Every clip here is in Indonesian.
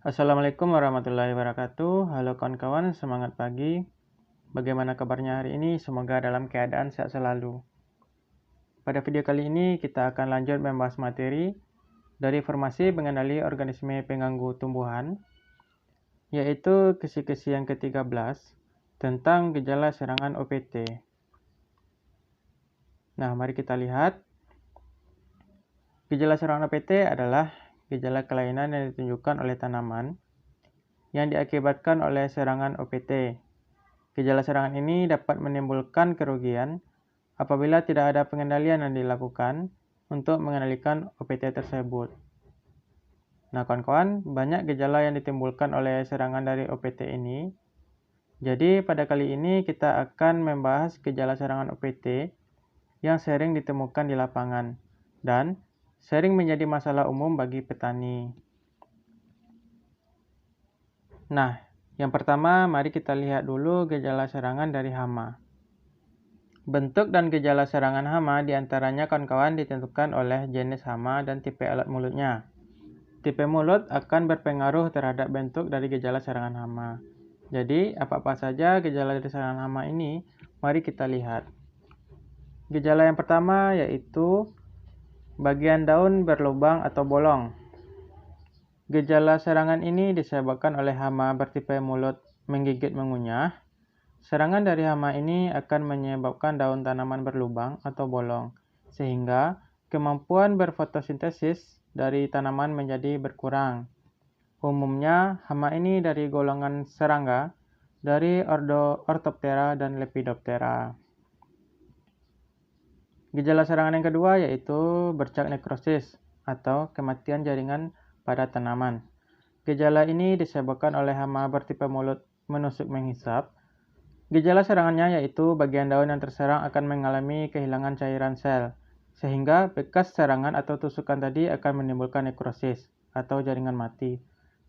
Assalamualaikum warahmatullahi wabarakatuh. Halo kawan-kawan, semangat pagi. Bagaimana kabarnya hari ini? Semoga dalam keadaan sehat selalu. Pada video kali ini kita akan lanjut membahas materi dari formasi pengendali organisme pengganggu tumbuhan, yaitu kisi-kisi yang ke-13 tentang gejala serangan OPT. Nah, mari kita lihat. Gejala serangan OPT adalah gejala kelainan yang ditunjukkan oleh tanaman yang diakibatkan oleh serangan OPT. Gejala serangan ini dapat menimbulkan kerugian apabila tidak ada pengendalian yang dilakukan untuk mengendalikan OPT tersebut. Nah, kawan-kawan, banyak gejala yang ditimbulkan oleh serangan dari OPT ini. Jadi, pada kali ini kita akan membahas gejala serangan OPT yang sering ditemukan di lapangan dan sering menjadi masalah umum bagi petani. Nah, yang pertama, mari kita lihat dulu gejala serangan dari hama. Bentuk dan gejala serangan hama diantaranya kawan-kawan ditentukan oleh jenis hama dan tipe alat mulutnya. Tipe mulut akan berpengaruh terhadap bentuk dari gejala serangan hama. Jadi, apa-apa saja gejala dari serangan hama ini, mari kita lihat. Gejala yang pertama yaitu bagian daun berlubang atau bolong. Gejala serangan ini disebabkan oleh hama bertipe mulut menggigit mengunyah. Serangan dari hama ini akan menyebabkan daun tanaman berlubang atau bolong, sehingga kemampuan berfotosintesis dari tanaman menjadi berkurang. Umumnya, hama ini dari golongan serangga, dari ordo Orthoptera dan Lepidoptera. Gejala serangan yang kedua yaitu bercak nekrosis atau kematian jaringan pada tanaman. Gejala ini disebabkan oleh hama bertipe mulut menusuk menghisap. Gejala serangannya yaitu bagian daun yang terserang akan mengalami kehilangan cairan sel, sehingga bekas serangan atau tusukan tadi akan menimbulkan nekrosis atau jaringan mati.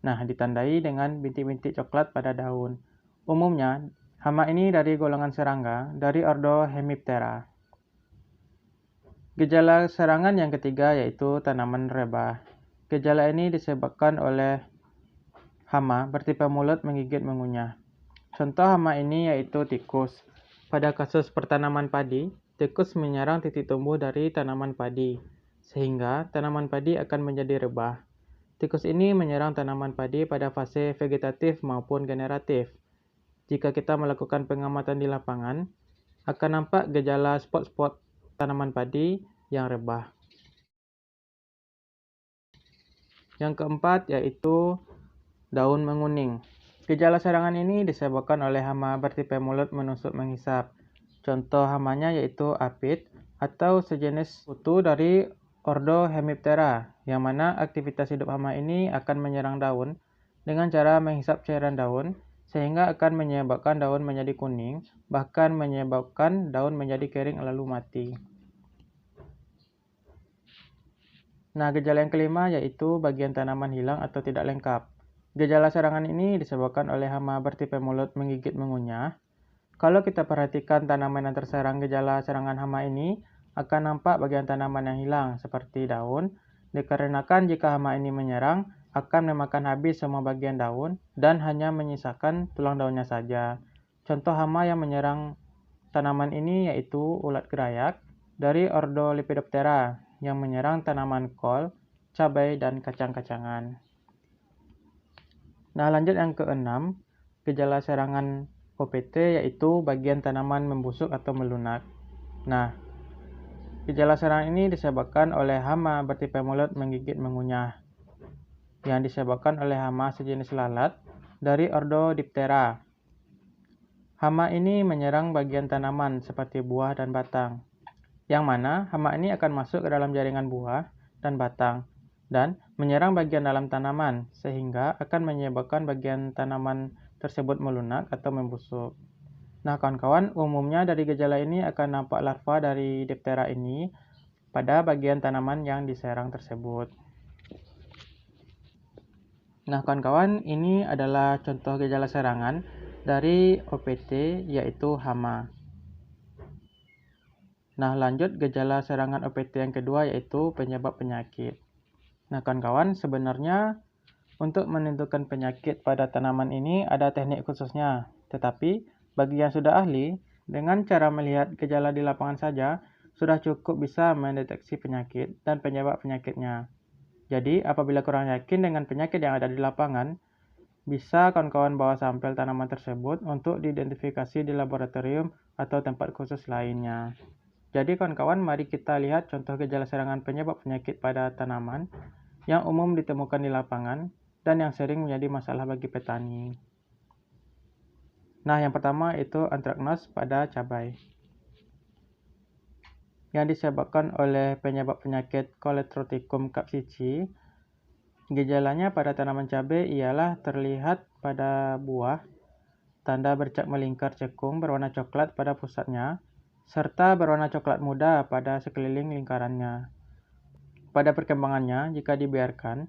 Nah, ditandai dengan bintik-bintik coklat pada daun. Umumnya, hama ini dari golongan serangga, dari ordo Hemiptera. Gejala serangan yang ketiga yaitu tanaman rebah. Gejala ini disebabkan oleh hama bertipe mulut menggigit mengunyah. Contoh hama ini yaitu tikus. Pada kasus pertanaman padi, tikus menyerang titik tumbuh dari tanaman padi, sehingga tanaman padi akan menjadi rebah. Tikus ini menyerang tanaman padi pada fase vegetatif maupun generatif. Jika kita melakukan pengamatan di lapangan, akan nampak gejala spot-spot tanaman padi yang rebah. Yang keempat yaitu daun menguning. Gejala serangan ini disebabkan oleh hama bertipe mulut menusuk menghisap. Contoh hamanya yaitu apit atau sejenis kutu dari ordo Hemiptera, yang mana aktivitas hidup hama ini akan menyerang daun dengan cara menghisap cairan daun, sehingga akan menyebabkan daun menjadi kuning, bahkan menyebabkan daun menjadi kering lalu mati. Nah, gejala yang kelima yaitu bagian tanaman hilang atau tidak lengkap. Gejala serangan ini disebabkan oleh hama bertipe mulut menggigit mengunyah. Kalau kita perhatikan tanaman yang terserang gejala serangan hama ini, akan nampak bagian tanaman yang hilang seperti daun, dikarenakan jika hama ini menyerang, akan memakan habis semua bagian daun dan hanya menyisakan tulang daunnya saja. Contoh hama yang menyerang tanaman ini yaitu ulat gerayak dari ordo Lepidoptera yang menyerang tanaman kol, cabai, dan kacang-kacangan. Nah, lanjut yang keenam, gejala serangan OPT yaitu bagian tanaman membusuk atau melunak. Nah, gejala serangan ini disebabkan oleh hama bertipe mulut menggigit mengunyah, yang disebabkan oleh hama sejenis lalat dari ordo Diptera. Hama ini menyerang bagian tanaman seperti buah dan batang, yang mana hama ini akan masuk ke dalam jaringan buah dan batang, dan menyerang bagian dalam tanaman, sehingga akan menyebabkan bagian tanaman tersebut melunak atau membusuk. Nah, kawan-kawan, umumnya dari gejala ini akan nampak larva dari Diptera ini pada bagian tanaman yang diserang tersebut. Nah, kawan-kawan, ini adalah contoh gejala serangan dari OPT, yaitu hama. Nah, lanjut gejala serangan OPT yang kedua yaitu penyebab penyakit. Nah, kawan-kawan, sebenarnya Untuk menentukan penyakit pada tanaman ini ada teknik khususnya, tetapi bagi yang sudah ahli, dengan cara melihat gejala di lapangan saja, sudah cukup bisa mendeteksi penyakit dan penyebab penyakitnya. Jadi, apabila kurang yakin dengan penyakit yang ada di lapangan, bisa kawan-kawan bawa sampel tanaman tersebut untuk diidentifikasi di laboratorium atau tempat khusus lainnya. Jadi kawan-kawan, mari kita lihat contoh gejala serangan penyebab penyakit pada tanaman yang umum ditemukan di lapangan dan yang sering menjadi masalah bagi petani. Nah, yang pertama itu antraknos pada cabai, yang disebabkan oleh penyebab penyakit Coleotrichum capsicii. Gejalanya pada tanaman cabai ialah terlihat pada buah, tanda bercak melingkar cekung berwarna coklat pada pusatnya, serta berwarna coklat muda pada sekeliling lingkarannya. Pada perkembangannya, jika dibiarkan,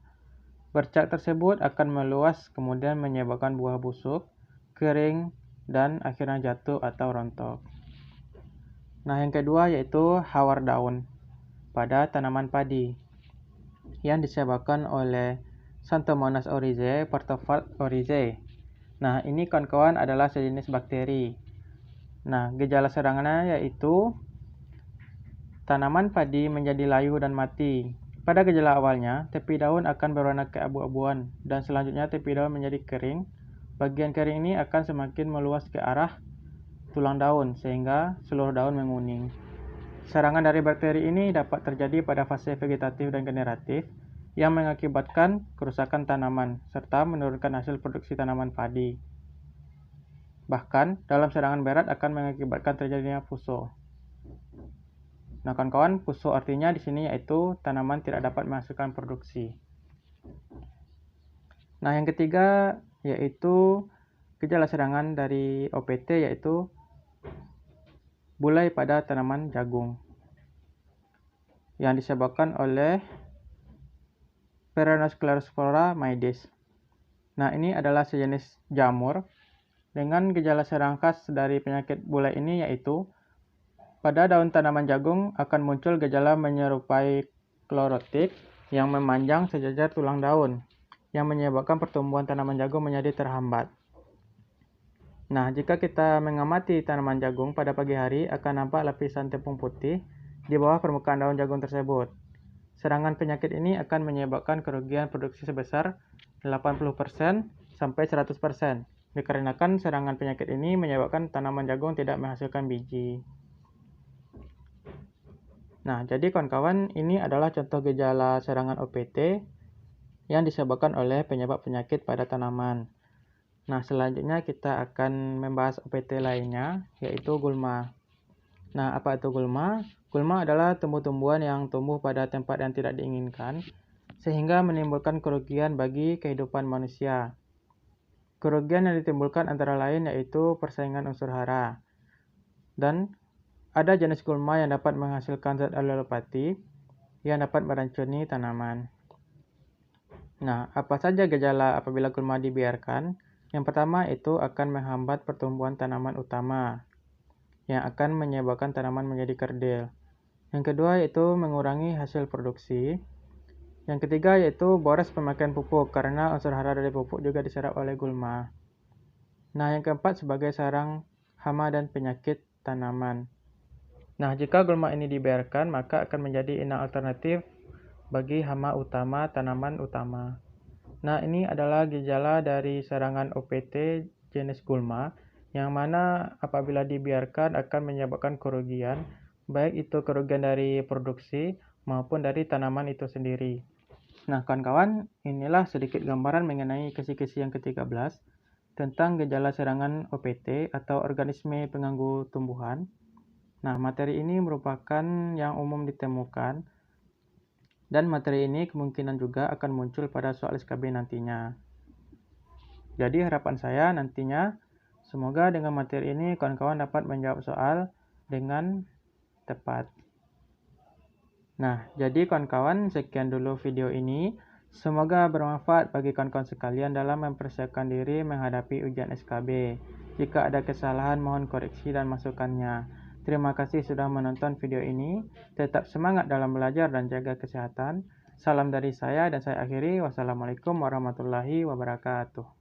bercak tersebut akan meluas kemudian menyebabkan buah busuk, kering, dan akhirnya jatuh atau rontok. Nah, yang kedua yaitu hawar daun pada tanaman padi, yang disebabkan oleh Xanthomonas oryzae, Portofald oryzae. Nah, ini kawan-kawan adalah sejenis bakteri. Nah, gejala serangannya yaitu tanaman padi menjadi layu dan mati. Pada gejala awalnya, tepi daun akan berwarna keabu-abuan dan selanjutnya tepi daun menjadi kering. Bagian kering ini akan semakin meluas ke arah tulang daun sehingga seluruh daun menguning. Serangan dari bakteri ini dapat terjadi pada fase vegetatif dan generatif yang mengakibatkan kerusakan tanaman serta menurunkan hasil produksi tanaman padi. Bahkan, dalam serangan berat akan mengakibatkan terjadinya puso. Nah, kawan-kawan, puso artinya di sini yaitu tanaman tidak dapat menghasilkan produksi. Nah, yang ketiga yaitu gejala serangan dari OPT yaitu bulai pada tanaman jagung yang disebabkan oleh Peronosclerospora maides. Nah, ini adalah sejenis jamur dengan gejala serang khas dari penyakit bulai ini yaitu pada daun tanaman jagung akan muncul gejala menyerupai klorotik yang memanjang sejajar tulang daun yang menyebabkan pertumbuhan tanaman jagung menjadi terhambat. Nah, jika kita mengamati tanaman jagung pada pagi hari akan nampak lapisan tepung putih di bawah permukaan daun jagung tersebut. Serangan penyakit ini akan menyebabkan kerugian produksi sebesar 80% sampai 100%. Dikarenakan serangan penyakit ini menyebabkan tanaman jagung tidak menghasilkan biji. Nah, jadi kawan-kawan, ini adalah contoh gejala serangan OPT yang disebabkan oleh penyebab penyakit pada tanaman. Nah, selanjutnya kita akan membahas OPT lainnya, yaitu gulma. Nah, apa itu gulma? Gulma adalah tumbuh-tumbuhan yang tumbuh pada tempat yang tidak diinginkan, sehingga menimbulkan kerugian bagi kehidupan manusia. Kerugian yang ditimbulkan antara lain yaitu persaingan unsur hara. Dan ada jenis gulma yang dapat menghasilkan zat allelopati yang dapat meracuni tanaman. Nah, apa saja gejala apabila gulma dibiarkan? Yang pertama itu akan menghambat pertumbuhan tanaman utama, yang akan menyebabkan tanaman menjadi kerdil. Yang kedua yaitu mengurangi hasil produksi. Yang ketiga yaitu boros pemakaian pupuk karena unsur hara dari pupuk juga diserap oleh gulma. Nah, yang keempat sebagai sarang hama dan penyakit tanaman. Nah, jika gulma ini dibiarkan maka akan menjadi inang alternatif bagi hama utama tanaman utama. Nah, ini adalah gejala dari serangan OPT jenis gulma yang mana apabila dibiarkan akan menyebabkan kerugian, baik itu kerugian dari produksi maupun dari tanaman itu sendiri. Nah, kawan-kawan, inilah sedikit gambaran mengenai kisi-kisi yang ke-13 tentang gejala serangan OPT atau organisme pengganggu tumbuhan. Nah, materi ini merupakan yang umum ditemukan dan materi ini kemungkinan juga akan muncul pada soal SKB nantinya. Jadi harapan saya nantinya semoga dengan materi ini kawan-kawan dapat menjawab soal dengan tepat. Nah, jadi kawan-kawan sekian dulu video ini. Semoga bermanfaat bagi kawan-kawan sekalian dalam mempersiapkan diri menghadapi ujian SKB. Jika ada kesalahan mohon koreksi dan masukannya. Terima kasih sudah menonton video ini. Tetap semangat dalam belajar dan jaga kesehatan. Salam dari saya dan saya akhiri. Wassalamualaikum warahmatullahi wabarakatuh.